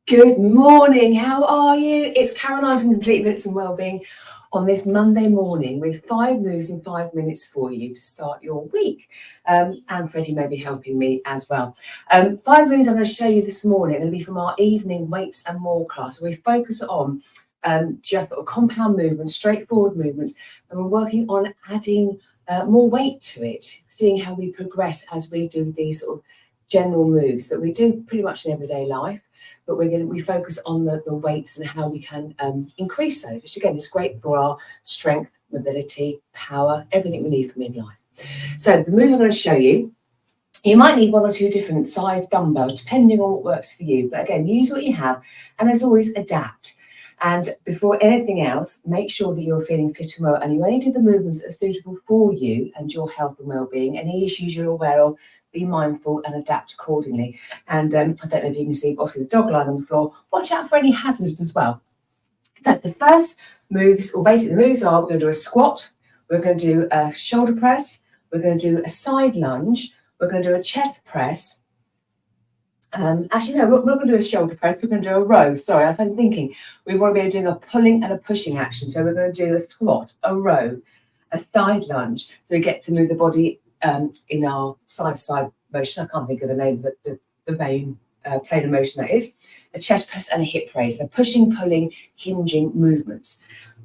Good morning, how are you? It's Caroline from Complete Fitness and Wellbeing on this Monday morning with 5 moves in 5 minutes for you to start your week. And Freddie may be helping me as well. 5 moves I'm going to show you this morning are going to be from our evening weights and more class. So we focus on just sort of compound movements, straightforward movements, and we're working on adding more weight to it, seeing how we progress as we do these sort of general moves that we do pretty much in everyday life. But we focus on the weights and how we can increase those, which again is great for our strength, mobility, power, everything we need for midlife. So the move I'm going to show you, you might need 1 or 2 different size dumbbells depending on what works for you. But again, use what you have, and as always, adapt. And before anything else, make sure that you're feeling fit and well, and you only do the movements that are suitable for you and your health and well-being. Any issues you're aware of, be mindful and adapt accordingly. And I don't know if you can see, obviously, the dog lying on the floor. Watch out for any hazards as well. So the first moves, or basically the moves are, we're going to do a squat, we're going to do a shoulder press, we're going to do a side lunge, we're going to do a chest press. Actually, no, we're not going to do a shoulder press, we're going to do a row. Sorry, as I'm thinking, we want to be doing a pulling and a pushing action. So we're going to do a squat, a row, a side lunge. So we get to move the body in our side-to-side motion. I can't think of the name of the main plane of motion that is. A chest press and a hip raise. The pushing, pulling, hinging movements.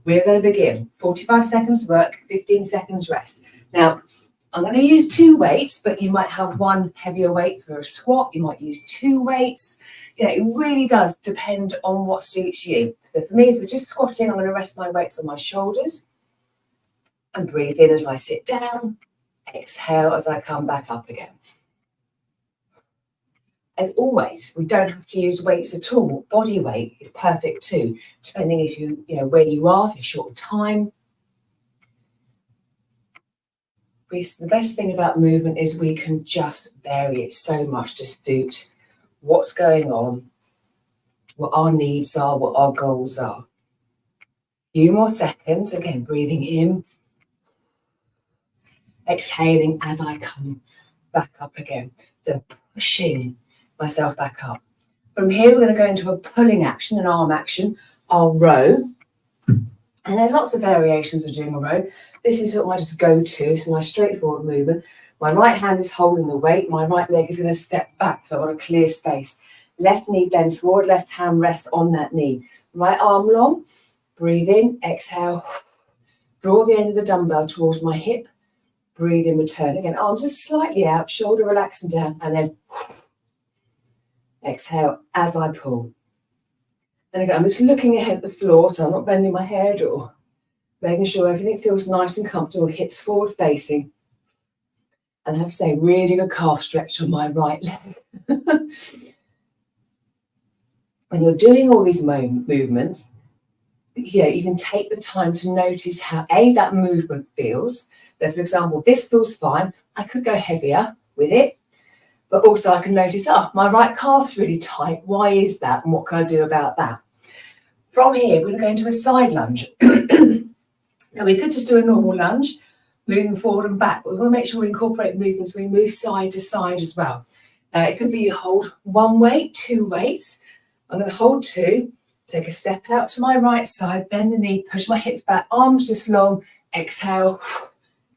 We're going to begin. 45 seconds work, 15 seconds rest. Now, I'm going to use 2 weights, but you might have 1 heavier weight for a squat. You might use 2 weights. You know, it really does depend on what suits you. So for me, if we're just squatting, I'm going to rest my weights on my shoulders and breathe in as I sit down. Exhale as I come back up again. As always, we don't have to use weights at all. Body weight is perfect too, depending if you know where you are, if you're short of time. The best thing about movement is we can just vary it so much to suit what's going on, what our needs are, what our goals are. A few more seconds, again, breathing in, exhaling as I come back up again. So pushing myself back up. From here, we're going to go into a pulling action, an arm action. I'll row. And there are lots of variations of doing a row. This is what I just go to. It's a nice straightforward movement. My right hand is holding the weight. My right leg is going to step back, so I want a clear space. Left knee bends forward, left hand rests on that knee. Right arm long. Breathe in, exhale. Draw the end of the dumbbell towards my hip. Breathe in, return. Again, arms just slightly out, shoulder relaxing down, and then exhale as I pull. And again, I'm just looking ahead at the floor, so I'm not bending my head or making sure everything feels nice and comfortable, hips forward facing. And I have to say, really good calf stretch on my right leg. When you're doing all these movements, you can take the time to notice how, that movement feels. So, for example, this feels fine. I could go heavier with it. But also I can notice, my right calf's really tight. Why is that? And what can I do about that? From here, we're going to go into a side lunge. Now, we could just do a normal lunge, moving forward and back. But we want to make sure we incorporate movements. We move side to side as well. It could be you hold 1 weight, 2 weights. I'm going to hold 2. Take a step out to my right side, bend the knee, push my hips back, arms just long, exhale,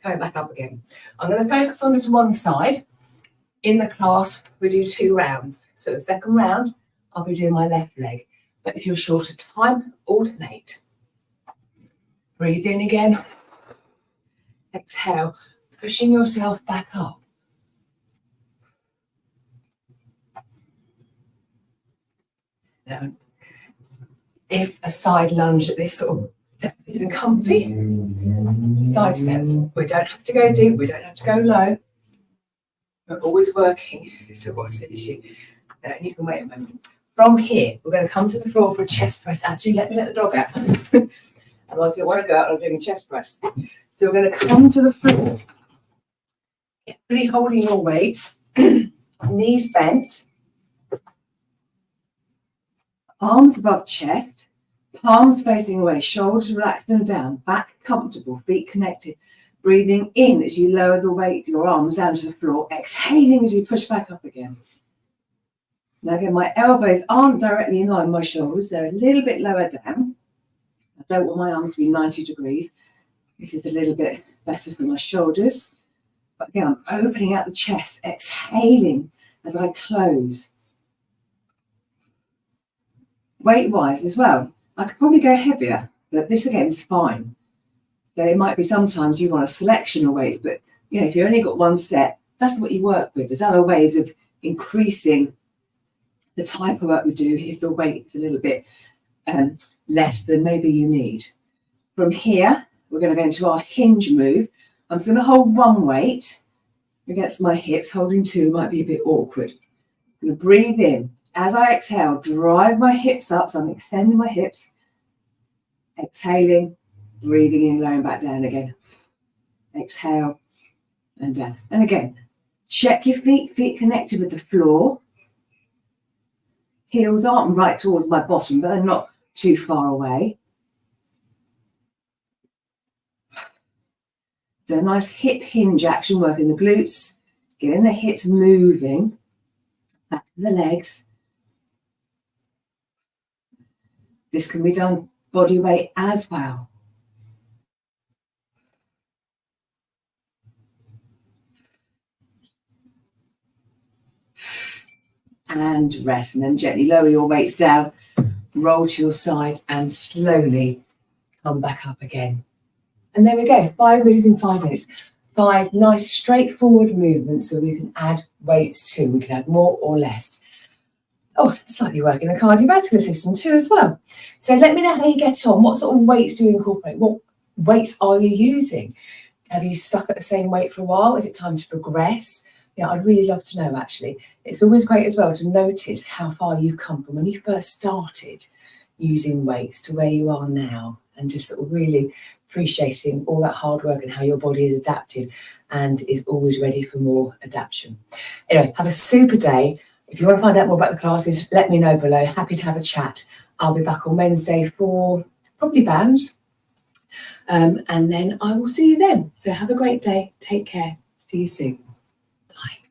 coming back up again. I'm going to focus on just one side. In the class, we do 2 rounds. So the second round, I'll be doing my left leg. But if you're short of time, alternate. Breathe in again. Exhale, pushing yourself back up. Now, if a side lunge at this sort of depth isn't comfy, side step. We don't have to go deep, we don't have to go low. We're always working to what suits you. And you can wait a moment. From here, we're going to come to the floor for a chest press. Actually, let the dog out. Otherwise, you want to go out and doing a chest press. So we're going to come to the floor. Really holding your weights. Knees bent. Arms above chest. Palms facing away. Shoulders relaxed and down. Back comfortable. Feet connected. Breathing in as you lower the weight, your arms down to the floor. Exhaling as you push back up again. Now again, my elbows aren't directly in line with my shoulders. They're a little bit lower down. I don't want my arms to be 90 degrees. This is a little bit better for my shoulders. But again, I'm opening out the chest, exhaling as I close. Weight-wise as well, I could probably go heavier, but this again is fine. So it might be sometimes you want a selection of weights, but if you only got one set, that's what you work with. There's other ways of increasing the type of work we do if the weight is a little bit less than maybe you need. From here, we're going to go into our hinge move. I'm just going to hold one weight against my hips. Holding two might be a bit awkward. I'm going to breathe in. As I exhale, drive my hips up. So I'm extending my hips. Exhaling, breathing in, lowering back down again. Exhale and down. And again, check your feet connected with the floor. Heels aren't right towards my bottom, but they're not too far away. So a nice hip hinge action, working the glutes, getting the hips moving, back to the legs. This can be done body weight as well. And rest, and then gently lower your weights down, roll to your side and slowly come back up again. And there we go, 5 moves in 5 minutes. 5 nice straightforward movements so we can add weights to. We can add more or less. Oh, slightly working the cardiovascular system too as well. So let me know how you get on. What sort of weights do you incorporate? What weights are you using? Have you stuck at the same weight for a while? Is it time to progress? I'd really love to know, actually. It's always great as well to notice how far you've come from when you first started using weights to where you are now, and just sort of really appreciating all that hard work and how your body is adapted and is always ready for more adaptation. Anyway, have a super day. If you want to find out more about the classes, let me know below. Happy to have a chat. I'll be back on Wednesday for probably bands. And then I will see you then. So have a great day. Take care. See you soon. Bye.